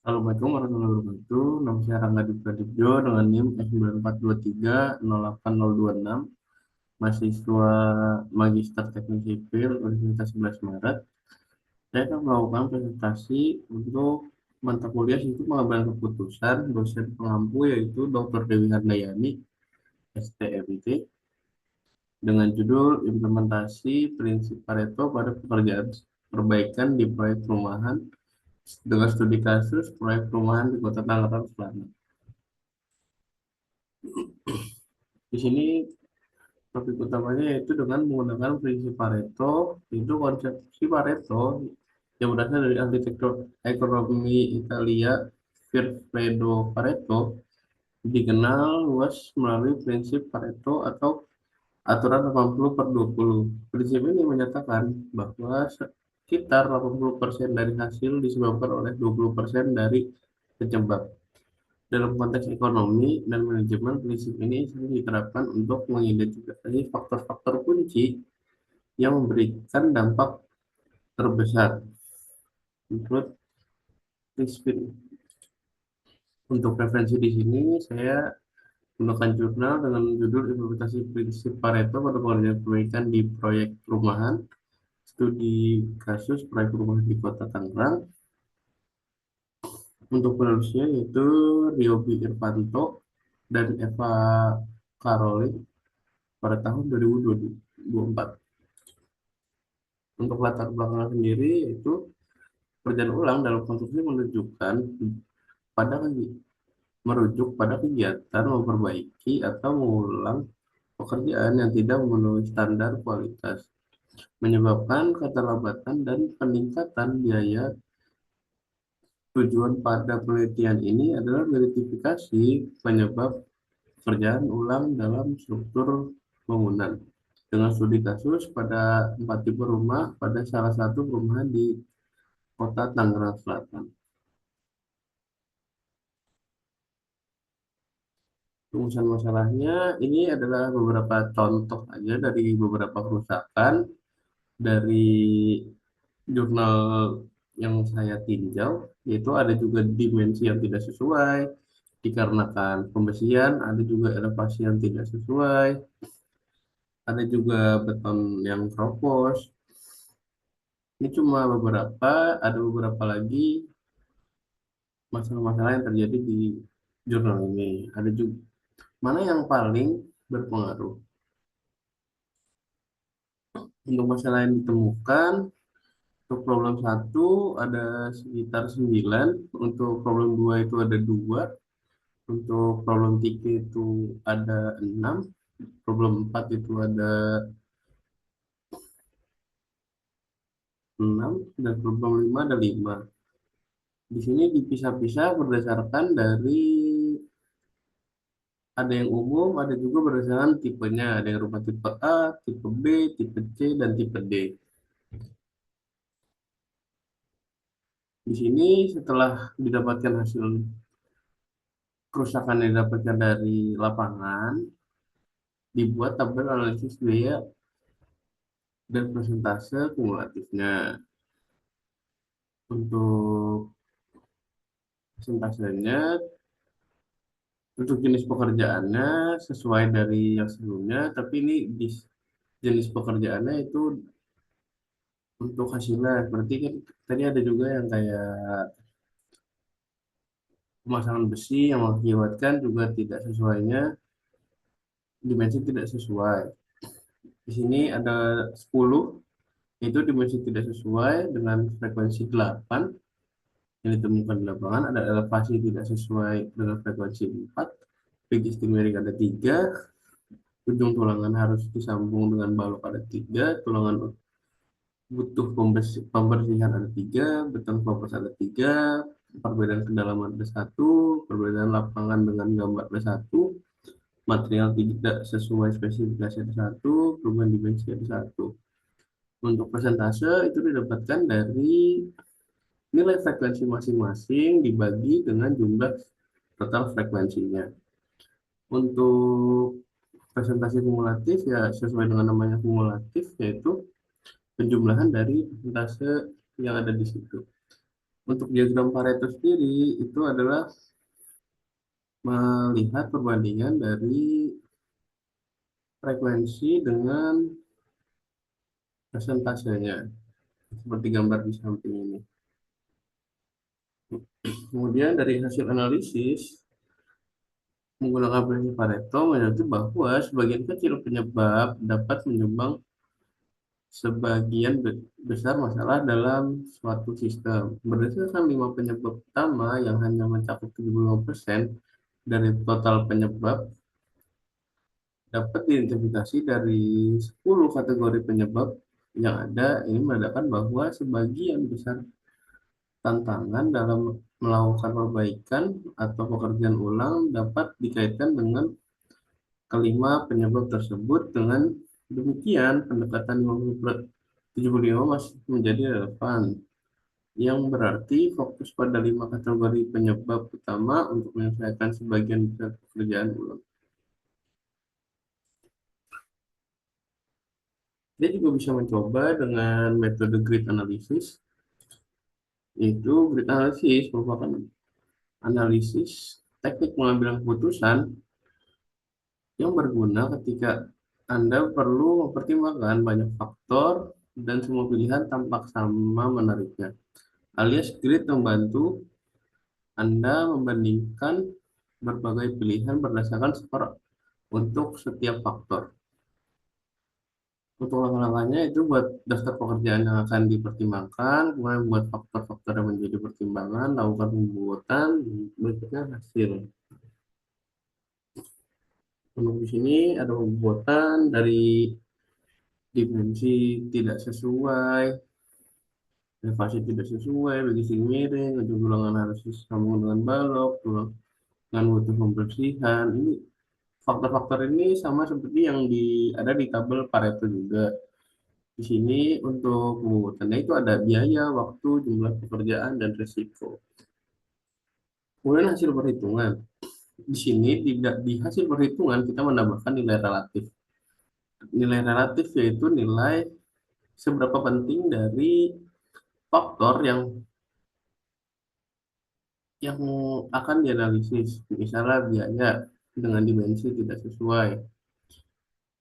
Assalamualaikum warahmatullahi wabarakatuh. Nama saya Rangga Dipradityo dengan NIM S9423-08026, mahasiswa Magister Teknik Sipil Universitas 11 Maret. Saya akan melakukan presentasi untuk mata kuliah Sistem Pengambilan Keputusan dosen pengampu yaitu Dr. Dewi Handayani, STMT, dengan judul Implementasi Prinsip Pareto pada Pekerjaan Perbaikan di Proyek Perumahan dengan studi kasus proyek perumahan di Kota Tangerang Selatan. Di sini topik utamanya yaitu dengan menggunakan prinsip Pareto. Itu konsepsi Pareto yang berasal dari arsitektur ekonomi Italia Vilfredo Pareto dikenal luas melalui prinsip Pareto atau aturan 80/20. Prinsip ini menyatakan bahwa sekitar 80% dari hasil disebabkan oleh 20% dari penyebab. Dalam konteks ekonomi dan manajemen, prinsip ini sering diterapkan untuk mengidentifikasi faktor-faktor kunci yang memberikan dampak terbesar. Menurut prinsip ini, untuk referensi di sini saya menggunakan jurnal dengan judul Implementasi Prinsip Pareto pada pengerjaan perbaikan di proyek perumahan, studi kasus proyek perumahan di Kota Tangerang. Untuk penulisnya yaitu Ryobi Irvanto dan Eva Karoli pada tahun 2024. Untuk latar belakang sendiri yaitu pekerjaan ulang dalam konstruksi pada merujuk pada kegiatan memperbaiki atau mengulang pekerjaan yang tidak memenuhi standar kualitas, menyebabkan keterlambatan dan peningkatan biaya. Tujuan pada penelitian ini adalah mengidentifikasi penyebab pekerjaan ulang dalam struktur bangunan dengan studi kasus pada 4 tipe rumah pada salah satu perumahan di Kota Tangerang Selatan. Rumusan masalahnya ini adalah beberapa contoh aja dari beberapa kerusakan dari jurnal yang saya tinjau, yaitu ada juga dimensi yang tidak sesuai dikarenakan pembesian, ada juga elevasi yang tidak sesuai, ada juga beton yang keropos. Ini cuma beberapa, ada beberapa lagi masalah-masalah yang terjadi di jurnal ini. Ada juga mana yang paling berpengaruh. Untuk masalah yang ditemukan, untuk problem satu ada sekitar 9, untuk problem 2 itu ada 2, untuk problem 3 itu ada 6, problem 4 itu ada 6, dan problem 5 ada 5. Di sini dipisah-pisah berdasarkan dari ada yang umum, ada juga berdasarkan tipenya, ada yang rumah tipe A, tipe B, tipe C, dan tipe D. Di sini setelah didapatkan hasil kerusakan yang didapatkan dari lapangan, dibuat tabel analisis biaya dan persentase kumulatifnya. Untuk persentasenya, untuk jenis pekerjaannya sesuai dari yang sebelumnya, tapi ini di jenis pekerjaannya itu untuk hasilnya. Berarti kan tadi ada juga yang kayak pemasangan besi yang mengakibatkan juga tidak sesuainya, dimensi tidak sesuai. Di sini ada 10, itu dimensi tidak sesuai dengan frekuensi 8 yang ditemukan di lapangan. Ada elevasi tidak sesuai dengan frekuensi 4, pigi stimering ada 3, ujung tulangan harus disambung dengan balok ada 3, tulangan butuh pembersihan ada 3, beton pembersih ada 3, perbedaan kedalaman ada 1, perbedaan lapangan dengan gambar ada 1, material tidak sesuai spesifikasi ada 1, perubahan dimensi ada 1. Untuk persentase itu didapatkan dari nilai frekuensi masing-masing dibagi dengan jumlah total frekuensinya. Untuk presentasi kumulatif ya sesuai dengan namanya kumulatif, yaitu penjumlahan dari persentase yang ada di situ. Untuk diagram Pareto sendiri itu adalah melihat perbandingan dari frekuensi dengan persentasenya, seperti gambar di samping ini. Kemudian dari hasil analisis menggunakan prinsip Pareto menunjukkan bahwa sebagian kecil penyebab dapat menyumbang sebagian besar masalah dalam suatu sistem. Berdasarkan 5 penyebab utama yang hanya mencakup 75% dari total penyebab, dapat diidentifikasi dari 10 kategori penyebab yang ada. Ini menandakan bahwa sebagian besar tantangan dalam melakukan perbaikan atau pekerjaan ulang dapat dikaitkan dengan kelima penyebab tersebut. Dengan demikian, pendekatan 75 masih menjadi relevan, yang berarti fokus pada 5 kategori penyebab utama untuk menyelesaikan sebagian besar pekerjaan ulang. Dia juga bisa mencoba dengan metode grid analysis, yaitu grid analysis merupakan analisis teknik pengambilan keputusan yang berguna ketika Anda perlu mempertimbangkan banyak faktor dan semua pilihan tampak sama menariknya. Alias grid membantu Anda membandingkan berbagai pilihan berdasarkan skor untuk setiap faktor. Untuk langkah-langkahnya itu buat daftar pekerjaan yang akan dipertimbangkan, kemudian buat faktor-faktor yang menjadi pertimbangan, lakukan pembuatan, berikutnya hasil. Untuk di sini ada pembuatan dari dimensi tidak sesuai, elevasi tidak sesuai, bagi miring, untuk tulangan harus disambung dengan balok, tulangan butuh pembersihan. Ini faktor-faktor ini sama seperti yang ada di tabel Pareto juga. Di sini untuk pembuatannya itu ada biaya, waktu, jumlah pekerjaan, dan risiko. Kemudian hasil perhitungan. Di sini tidak di hasil perhitungan kita menambahkan nilai relatif. Nilai relatif yaitu nilai seberapa penting dari faktor yang akan dianalisis. Misalnya biaya dengan dimensi tidak sesuai.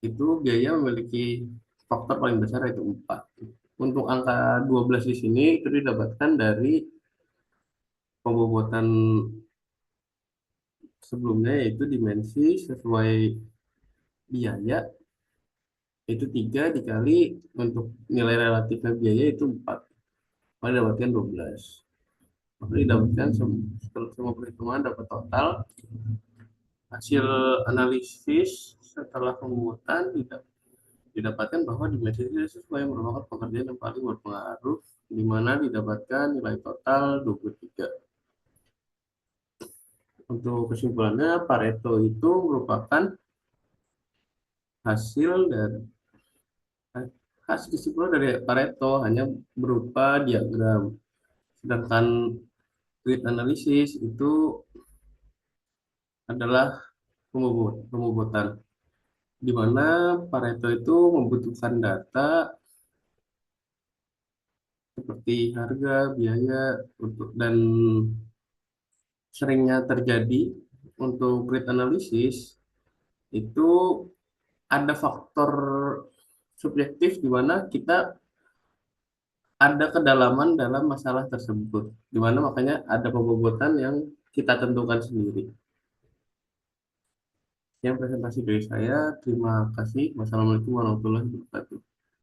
Itu biaya memiliki faktor paling besar yaitu 4. Untuk angka 12 di sini itu didapatkan dari pembobotan sebelumnya, yaitu dimensi sesuai biaya itu 3 dikali untuk nilai relatifnya biaya itu 4, maka dapatkan 12. Maka didapatkan setelah semua perhitungan dapat total hasil analisis setelah pembuatan didapatkan bahwa dimensi tidak sesuai merupakan pekerjaan yang paling berpengaruh, di mana didapatkan nilai total 23. Untuk kesimpulannya, Pareto itu merupakan hasil dari hasil kesimpulan dari Pareto hanya berupa diagram, sedangkan grid analisis itu adalah pembobotan, di mana Pareto itu membutuhkan data seperti harga, biaya, dan seringnya terjadi untuk grid analisis itu ada faktor subjektif di mana kita ada kedalaman dalam masalah tersebut, di mana makanya ada pembobotan yang kita tentukan sendiri. Yang presentasi dari saya, terima kasih. Wassalamualaikum warahmatullahi wabarakatuh.